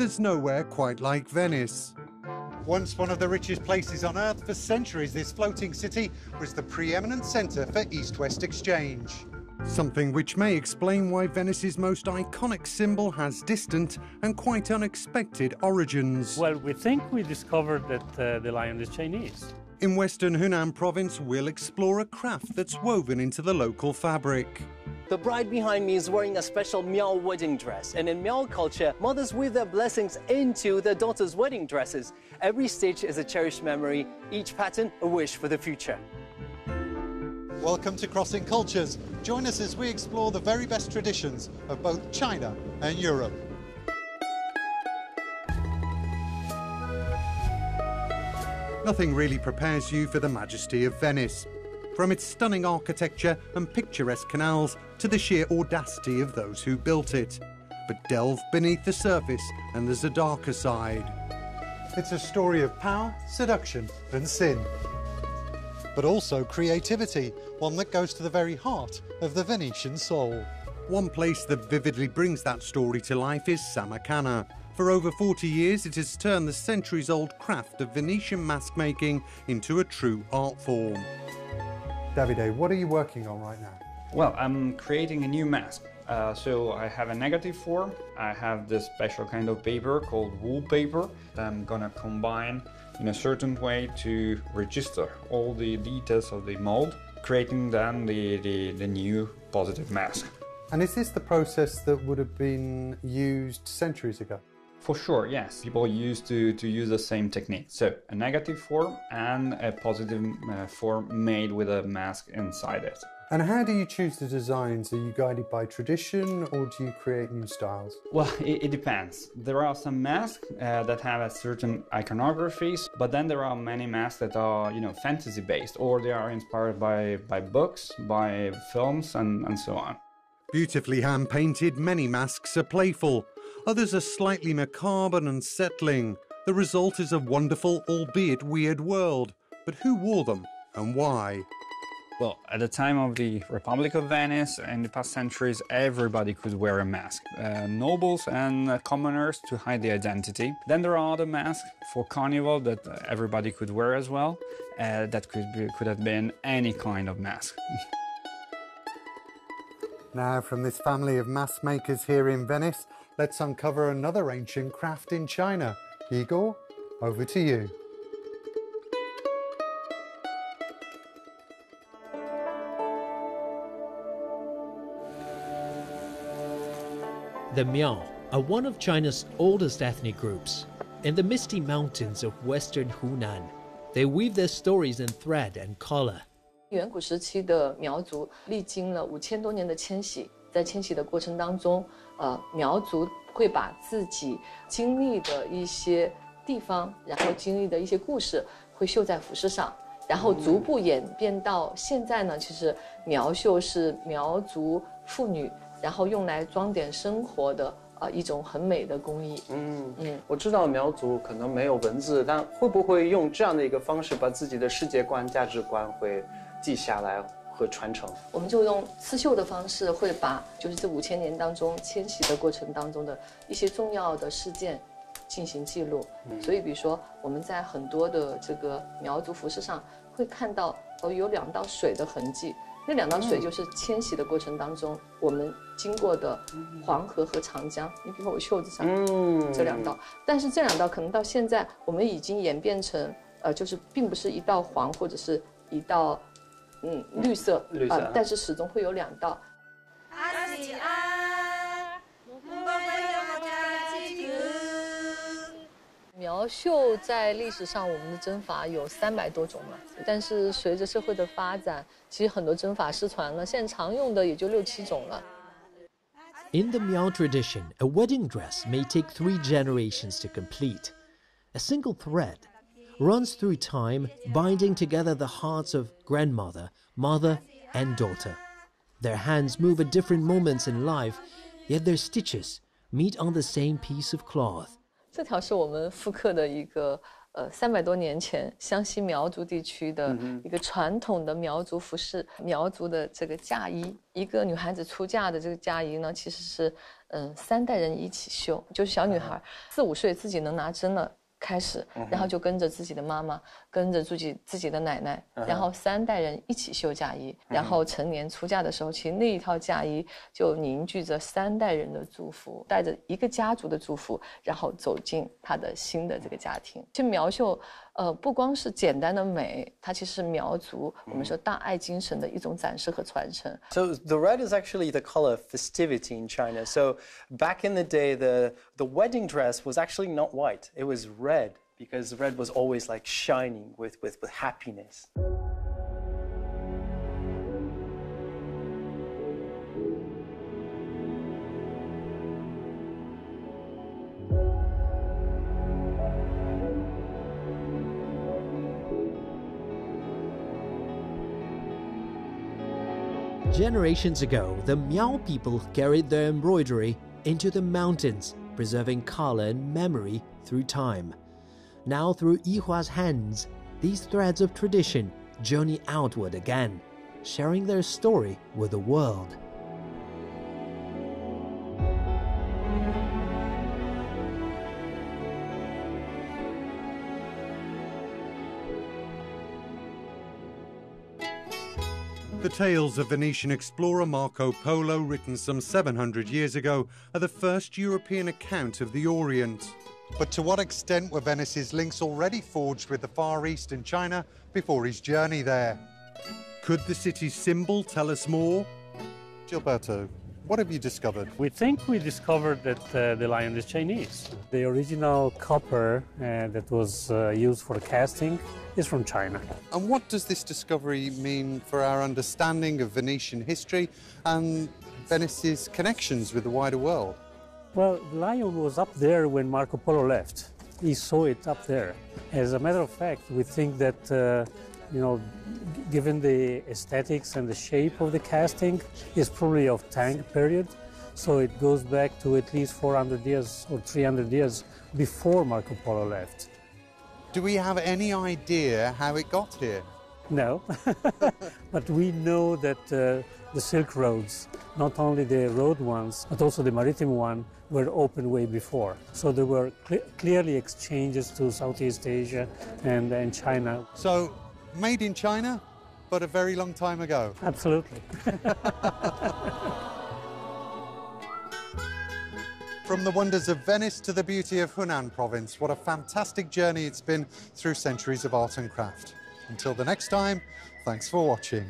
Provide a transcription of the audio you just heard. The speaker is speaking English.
there's nowhere quite like Venice. Once one of the richest places on earth, for centuries this floating city was the preeminent centre for East-West exchange. Something which may explain why Venice's most iconic symbol has distant and quite unexpected origins. Well, we think we discovered that the lion is Chinese. In western Hunan province, we'll explore a craft that's woven into the local fabric. The bride behind me is wearing a special Miao wedding dress, and in Miao culture, mothers weave their blessings into their daughters' wedding dresses. Every stitch is a cherished memory, each pattern a wish for the future. Welcome to Crossing Cultures. Join us as we explore the very best traditions of both China and Europe. Nothing really prepares you for the majesty of Venice. From its stunning architecture and picturesque canals to the sheer audacity of those who built it. But delve beneath the surface and there's a darker side. It's a story of power, seduction and sin. But also creativity, one that goes to the very heart of the Venetian soul. One place that vividly brings that story to life is Samarkand. For over 40 years, it has turned the centuries-old craft of Venetian mask making into a true art form. Davide, what are you working on right now? Well, I'm creating a new mask. So I have a negative form. I have this special kind of paper called wallpaper that I'm gonna combine in a certain way to register all the details of the mold, creating then the new positive mask. And is this the process that would have been used centuries ago? For sure, yes. People used to use the same technique. So a negative form and a positive form made with a mask inside it. And how do you choose the designs? Are you guided by tradition or do you create new styles? Well, it depends. There are some masks that have a certain iconographies, but then there are many masks that are, fantasy-based, or they are inspired by books, by films, and so on. Beautifully hand-painted, many masks are playful. Others are slightly macabre and unsettling. The result is a wonderful, albeit weird world. But who wore them and why? Well, at the time of the Republic of Venice, in the past centuries, everybody could wear a mask. Nobles and commoners to hide the identity. Then there are other masks for carnival that everybody could wear as well. That could have been any kind of mask. Now, from this family of mask makers here in Venice, let's uncover another ancient craft in China. Igor, over to you. The Miao are one of China's oldest ethnic groups. In the misty mountains of western Hunan, they weave their stories in thread and color. 远古时期的苗族历经了5000多年的迁徙，在迁徙的过程当中，苗族会把自己经历的一些地方，然后经历的一些故事，会绣在服饰上，然后逐步演变到现在呢，其实苗绣是苗族妇女，然后用来装点生活的一种很美的工艺。我知道苗族可能没有文字，但会不会用这样的一个方式，把自己的世界观、价值观会记下来和传承？我们就用刺绣的方式，会把就是这5000年当中迁徙的过程当中的一些重要的事件进行记录。所以，比如说我们在很多的这个苗族服饰上会看到有2道水的痕迹。那2道水就是迁徙的过程当中我们经过的黄河和长江。你比如说我袖子上这2道，但是这2道可能到现在我们已经演变成就是并不是一道黄或者是一道绿色，但是始终会有2道。苗绣在历史上，我们的针法有300多种了，但是随着社会的发展，其实很多针法失传了，现在常用的也就6、7种了。In the Miao tradition, a wedding dress may take 3 generations to complete. A single thread runs through time, binding together the hearts of grandmother, mother, and daughter. Their hands move at different moments in life, yet their stitches meet on the same piece of cloth. 这条是我们复刻的一个300多年前湘西苗族地区的一个传统的苗族服饰，苗族的这个嫁衣，一个女孩子出嫁的这个嫁衣呢，其实是3代人一起绣，就是小女孩4、5岁自己能拿针了。开始，然后就跟着自己的妈妈，跟着自己的奶奶，然后3代人一起绣嫁衣，然后成年出嫁的时候，其实那一套嫁衣就凝聚着3代人的祝福，带着一个家族的祝福，然后走进他的新的这个家庭。其实苗绣，不光是简单的美，它其实是苗族我们说大爱精神的一种展示和传承。So the red is actually the color of festivity in China. So back in the day, the wedding dress was actually not white; it was red because red was always like shining with happiness. Generations ago, the Miao people carried their embroidery into the mountains, preserving color and memory through time. Now, through Yihua's hands, these threads of tradition journey outward again, sharing their story with the world. The tales of Venetian explorer Marco Polo, written some 700 years ago, are the first European account of the Orient. But to what extent were Venice's links already forged with the Far East and China before his journey there? Could the city's symbol tell us more? Gilberto, what have you discovered? We think we discovered that the lion is Chinese. The original copper that was used for casting is from China. And what does this discovery mean for our understanding of Venetian history and Venice's connections with the wider world? Well, the lion was up there when Marco Polo left. He saw it up there. As a matter of fact, we think that, given the aesthetics and the shape of the casting, it's probably of Tang period. So it goes back to at least 400 years or 300 years before Marco Polo left. Do we have any idea how it got here? No, but we know that the Silk Roads, not only the road ones, but also the maritime one, were open way before. So there were clearly exchanges to Southeast Asia and China. So, made in China, but a very long time ago. Absolutely. From the wonders of Venice to the beauty of Hunan province, what a fantastic journey it's been through centuries of art and craft. Until the next time, thanks for watching.